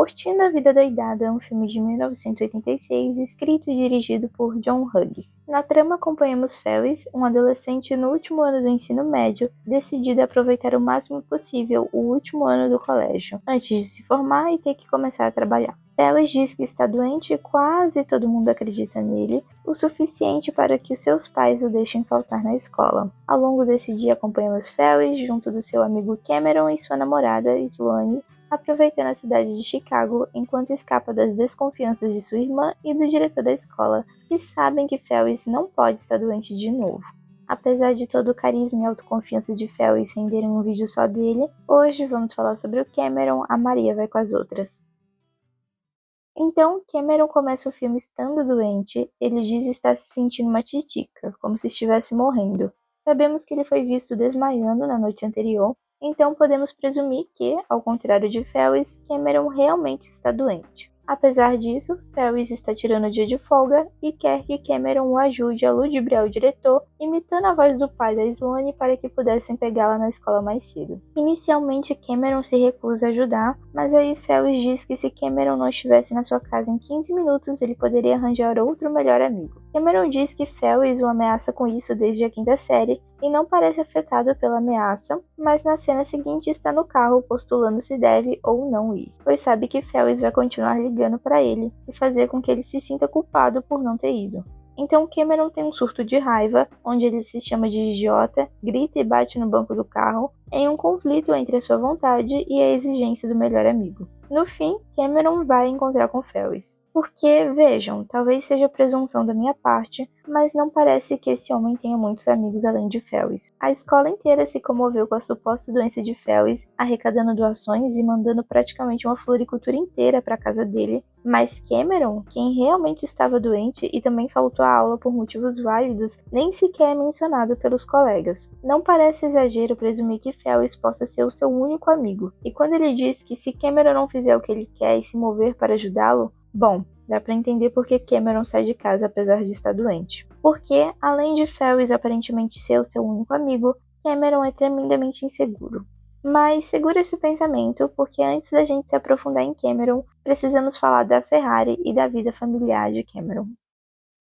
Curtindo a Vida Doidado é um filme de 1986, escrito e dirigido por John Hughes. Na trama acompanhamos Ferris, um adolescente no último ano do ensino médio, decidido a aproveitar o máximo possível o último ano do colégio, antes de se formar e ter que começar a trabalhar. Ferris diz que está doente e quase todo mundo acredita nele, o suficiente para que os seus pais o deixem faltar na escola. Ao longo desse dia acompanhamos Ferris junto do seu amigo Cameron e sua namorada, Sloane, aproveitando a cidade de Chicago enquanto escapa das desconfianças de sua irmã e do diretor da escola, que sabem que Ferris não pode estar doente de novo. Apesar de todo o carisma e autoconfiança de Ferris renderem um vídeo só dele, hoje vamos falar sobre o Cameron, a Maria vai com as outras. Então, Cameron começa o filme estando doente, ele diz estar se sentindo uma titica, como se estivesse morrendo. Sabemos que ele foi visto desmaiando na noite anterior, então podemos presumir que, ao contrário de Ferris, Cameron realmente está doente. Apesar disso, Ferris está tirando o dia de folga e quer que Cameron o ajude a ludibriar o diretor, imitando a voz do pai da Sloane para que pudessem pegá-la na escola mais cedo. Inicialmente, Cameron se recusa a ajudar, mas aí Ferris diz que se Cameron não estivesse na sua casa em 15 minutos, ele poderia arranjar outro melhor amigo. Cameron diz que Ferris o ameaça com isso desde a 5ª série e não parece afetado pela ameaça, mas na cena seguinte está no carro postulando se deve ou não ir, pois sabe que Ferris vai continuar ligando para ele e fazer com que ele se sinta culpado por não ter ido. Então Cameron tem um surto de raiva, onde ele se chama de idiota, grita e bate no banco do carro, em um conflito entre a sua vontade e a exigência do melhor amigo. No fim, Cameron vai encontrar com Ferris. Porque, vejam, talvez seja presunção da minha parte, mas não parece que esse homem tenha muitos amigos além de Ferris. A escola inteira se comoveu com a suposta doença de Ferris, arrecadando doações e mandando praticamente uma floricultura inteira para a casa dele, mas Cameron, quem realmente estava doente e também faltou à aula por motivos válidos, nem sequer é mencionado pelos colegas. Não parece exagero presumir que Ferris possa ser o seu único amigo, e quando ele diz que se Cameron não fizer o que ele quer e se mover para ajudá-lo, bom, dá pra entender por que Cameron sai de casa apesar de estar doente. Porque, além de Ferris aparentemente ser o seu único amigo, Cameron é tremendamente inseguro. Mas segura esse pensamento, porque antes da gente se aprofundar em Cameron, precisamos falar da Ferrari e da vida familiar de Cameron.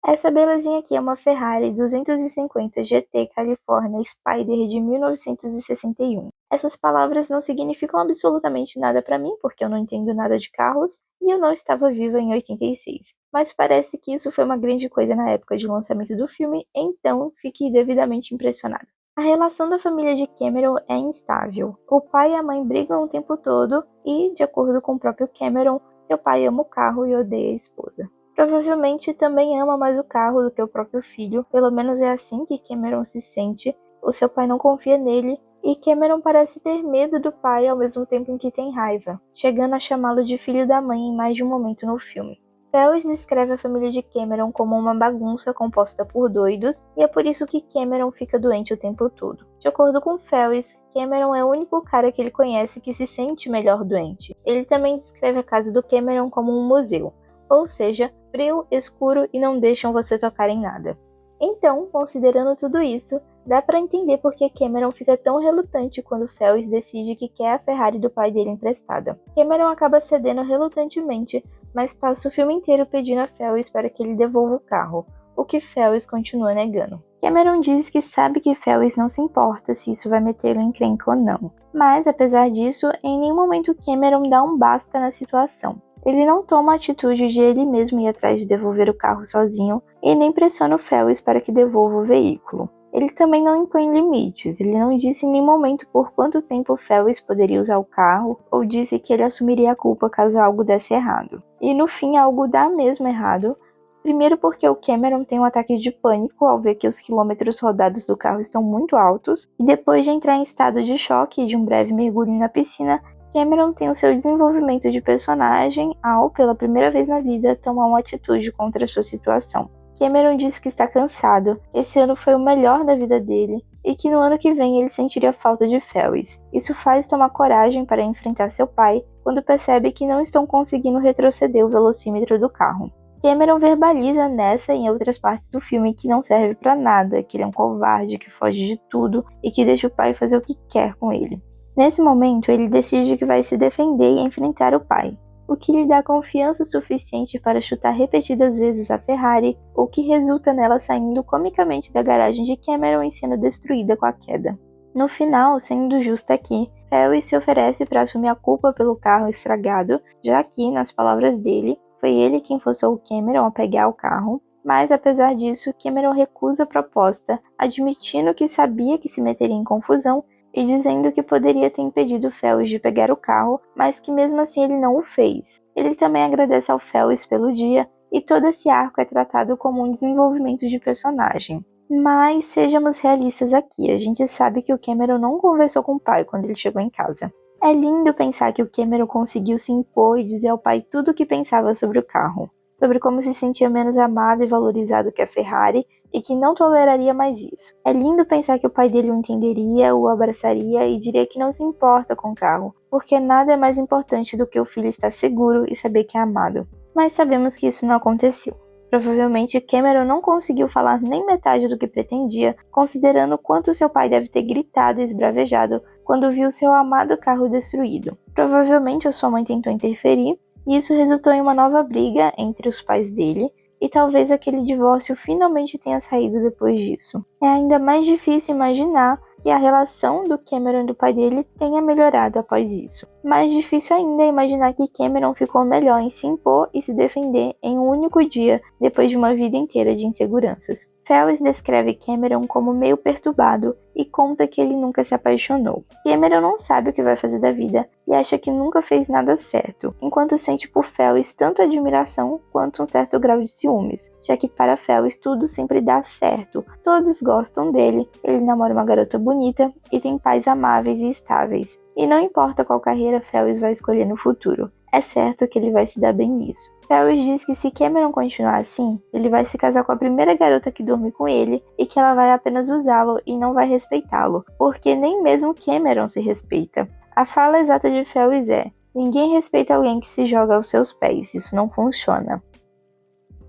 Essa belezinha aqui é uma Ferrari 250 GT California Spider de 1961. Essas palavras não significam absolutamente nada para mim, porque eu não entendo nada de carros e eu não estava viva em 86. Mas parece que isso foi uma grande coisa na época de lançamento do filme, então fiquei devidamente impressionada. A relação da família de Cameron é instável. O pai e a mãe brigam o tempo todo e, de acordo com o próprio Cameron, seu pai ama o carro e odeia a esposa. Provavelmente também ama mais o carro do que o próprio filho, pelo menos é assim que Cameron se sente. O seu pai não confia nele e Cameron parece ter medo do pai ao mesmo tempo em que tem raiva, chegando a chamá-lo de filho da mãe em mais de um momento no filme. Ferris descreve a família de Cameron como uma bagunça composta por doidos e é por isso que Cameron fica doente o tempo todo. De acordo com Ferris, Cameron é o único cara que ele conhece que se sente melhor doente. Ele também descreve a casa do Cameron como um museu, ou seja, frio, escuro e não deixam você tocar em nada. Então, considerando tudo isso, dá pra entender por que Cameron fica tão relutante quando Ferris decide que quer a Ferrari do pai dele emprestada. Cameron acaba cedendo relutantemente, mas passa o filme inteiro pedindo a Ferris para que ele devolva o carro, o que Ferris continua negando. Cameron diz que sabe que Ferris não se importa se isso vai metê-lo em encrenca ou não, mas apesar disso, em nenhum momento Cameron dá um basta na situação. Ele não toma a atitude de ele mesmo ir atrás de devolver o carro sozinho e nem pressiona o Ferris para que devolva o veículo. Ele também não impõe limites, ele não disse em nenhum momento por quanto tempo o Ferris poderia usar o carro ou disse que ele assumiria a culpa caso algo desse errado. E no fim algo dá mesmo errado, primeiro porque o Cameron tem um ataque de pânico ao ver que os quilômetros rodados do carro estão muito altos, e depois de entrar em estado de choque e de um breve mergulho na piscina, Cameron tem o seu desenvolvimento de personagem ao, pela primeira vez na vida, tomar uma atitude contra a sua situação. Cameron diz que está cansado, esse ano foi o melhor da vida dele, e que no ano que vem ele sentiria falta de Ferris. Isso faz tomar coragem para enfrentar seu pai, quando percebe que não estão conseguindo retroceder o velocímetro do carro. Cameron verbaliza nessa e em outras partes do filme que não serve para nada, que ele é um covarde, que foge de tudo e que deixa o pai fazer o que quer com ele. Nesse momento, ele decide que vai se defender e enfrentar o pai. o que lhe dá confiança suficiente para chutar repetidas vezes a Ferrari, o que resulta nela saindo comicamente da garagem de Cameron e sendo destruída com a queda. No final, sendo justa aqui, Ferris se oferece para assumir a culpa pelo carro estragado, já que, nas palavras dele, foi ele quem forçou Cameron a pegar o carro, mas apesar disso, Cameron recusa a proposta, admitindo que sabia que se meteria em confusão e dizendo que poderia ter impedido Ferris de pegar o carro, mas que mesmo assim ele não o fez. Ele também agradece ao Ferris pelo dia e todo esse arco é tratado como um desenvolvimento de personagem. Mas sejamos realistas aqui, a gente sabe que o Cameron não conversou com o pai quando ele chegou em casa. É lindo pensar que o Cameron conseguiu se impor e dizer ao pai tudo o que pensava sobre o carro, sobre como se sentia menos amado e valorizado que a Ferrari e que não toleraria mais isso. É lindo pensar que o pai dele o entenderia, o abraçaria e diria que não se importa com o carro, porque nada é mais importante do que o filho estar seguro e saber que é amado. Mas sabemos que isso não aconteceu. Provavelmente Cameron não conseguiu falar nem metade do que pretendia, considerando o quanto seu pai deve ter gritado e esbravejado quando viu seu amado carro destruído. Provavelmente a sua mãe tentou interferir, e isso resultou em uma nova briga entre os pais dele, e talvez aquele divórcio finalmente tenha saído depois disso. É ainda mais difícil imaginar que a relação do Cameron e do pai dele tenha melhorado após isso. Mais difícil ainda é imaginar que Cameron ficou melhor em se impor e se defender em um único dia, depois de uma vida inteira de inseguranças. Ferris descreve Cameron como meio perturbado e conta que ele nunca se apaixonou. Cameron não sabe o que vai fazer da vida e acha que nunca fez nada certo, enquanto sente por Ferris tanto admiração quanto um certo grau de ciúmes, já que para Ferris tudo sempre dá certo, todos gostam dele, ele namora uma garota bonita e tem pais amáveis e estáveis. E não importa qual carreira Ferris vai escolher no futuro, é certo que ele vai se dar bem nisso. Ferris diz que se Cameron continuar assim, ele vai se casar com a primeira garota que dorme com ele e que ela vai apenas usá-lo e não vai respeitá-lo, porque nem mesmo Cameron se respeita. A fala exata de Ferris é: ninguém respeita alguém que se joga aos seus pés, isso não funciona.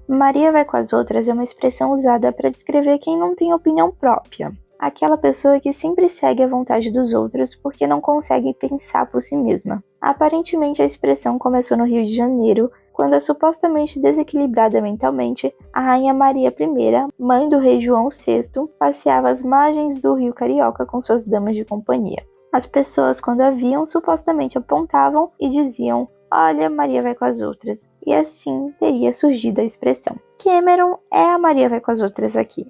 Maria vai com as outras é uma expressão usada para descrever quem não tem opinião própria. Aquela pessoa que sempre segue a vontade dos outros porque não consegue pensar por si mesma. Aparentemente a expressão começou no Rio de Janeiro, quando a supostamente desequilibrada mentalmente, a Rainha Maria I, mãe do rei João VI, passeava às margens do Rio Carioca com suas damas de companhia. As pessoas, quando a viam, supostamente apontavam e diziam: "Olha, Maria vai com as outras." E assim teria surgido a expressão. Cameron é a Maria vai com as outras aqui.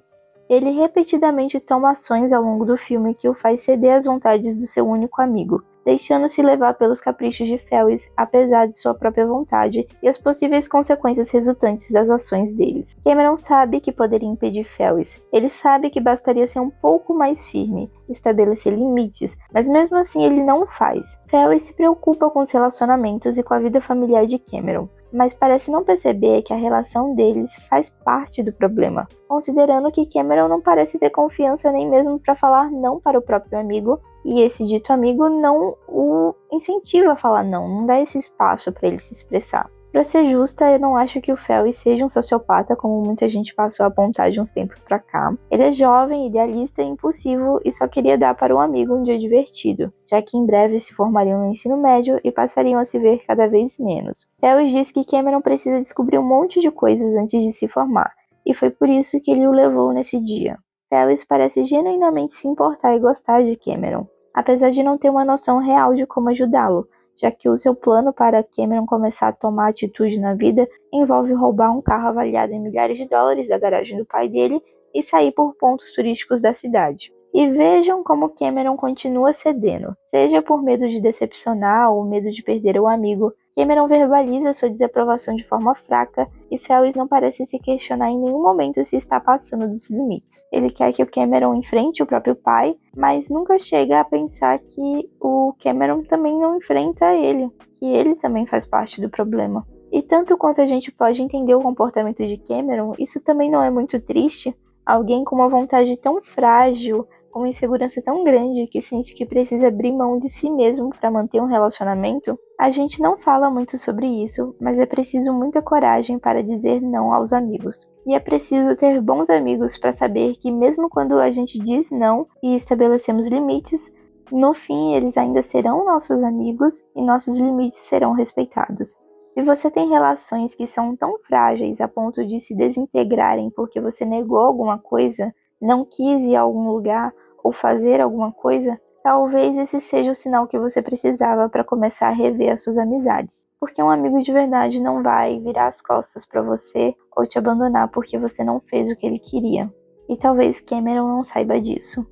Ele repetidamente toma ações ao longo do filme que o faz ceder às vontades do seu único amigo, deixando-se levar pelos caprichos de Ferris, apesar de sua própria vontade e as possíveis consequências resultantes das ações deles. Cameron sabe que poderia impedir Ferris. Ele sabe que bastaria ser um pouco mais firme, estabelecer limites, mas mesmo assim ele não o faz. Ferris se preocupa com os relacionamentos e com a vida familiar de Cameron, mas parece não perceber que a relação deles faz parte do problema, considerando que Cameron não parece ter confiança nem mesmo para falar não para o próprio amigo, e esse dito amigo não o incentiva a falar não dá esse espaço para ele se expressar. Pra ser justa, eu não acho que o Ferris seja um sociopata, como muita gente passou a apontar de uns tempos pra cá. Ele é jovem, idealista e impulsivo e só queria dar para um amigo um dia divertido, já que em breve se formariam no ensino médio e passariam a se ver cada vez menos. Ferris diz que Cameron precisa descobrir um monte de coisas antes de se formar, e foi por isso que ele o levou nesse dia. Ferris parece genuinamente se importar e gostar de Cameron, apesar de não ter uma noção real de como ajudá-lo, já que o seu plano para Cameron começar a tomar atitude na vida envolve roubar um carro avaliado em milhares de dólares da garagem do pai dele e sair por pontos turísticos da cidade. E vejam como Cameron continua cedendo, seja por medo de decepcionar ou medo de perder o amigo. Cameron verbaliza sua desaprovação de forma fraca e Ferris não parece se questionar em nenhum momento se está passando dos limites. Ele quer que o Cameron enfrente o próprio pai, mas nunca chega a pensar que o Cameron também não enfrenta ele, que ele também faz parte do problema. E tanto quanto a gente pode entender o comportamento de Cameron, isso também não é muito triste? Alguém com uma vontade tão frágil, com uma insegurança tão grande que sente que precisa abrir mão de si mesmo para manter um relacionamento? A gente não fala muito sobre isso, mas é preciso muita coragem para dizer não aos amigos. E é preciso ter bons amigos para saber que mesmo quando a gente diz não e estabelecemos limites, no fim eles ainda serão nossos amigos e nossos limites serão respeitados. Se você tem relações que são tão frágeis a ponto de se desintegrarem porque você negou alguma coisa, não quis ir a algum lugar ou fazer alguma coisa, talvez esse seja o sinal que você precisava para começar a rever as suas amizades. Porque um amigo de verdade não vai virar as costas para você ou te abandonar porque você não fez o que ele queria. E talvez Cameron não saiba disso.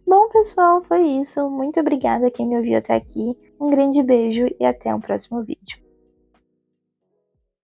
Bom, pessoal, foi isso. Muito obrigada a quem me ouviu até aqui. Um grande beijo e até o próximo vídeo.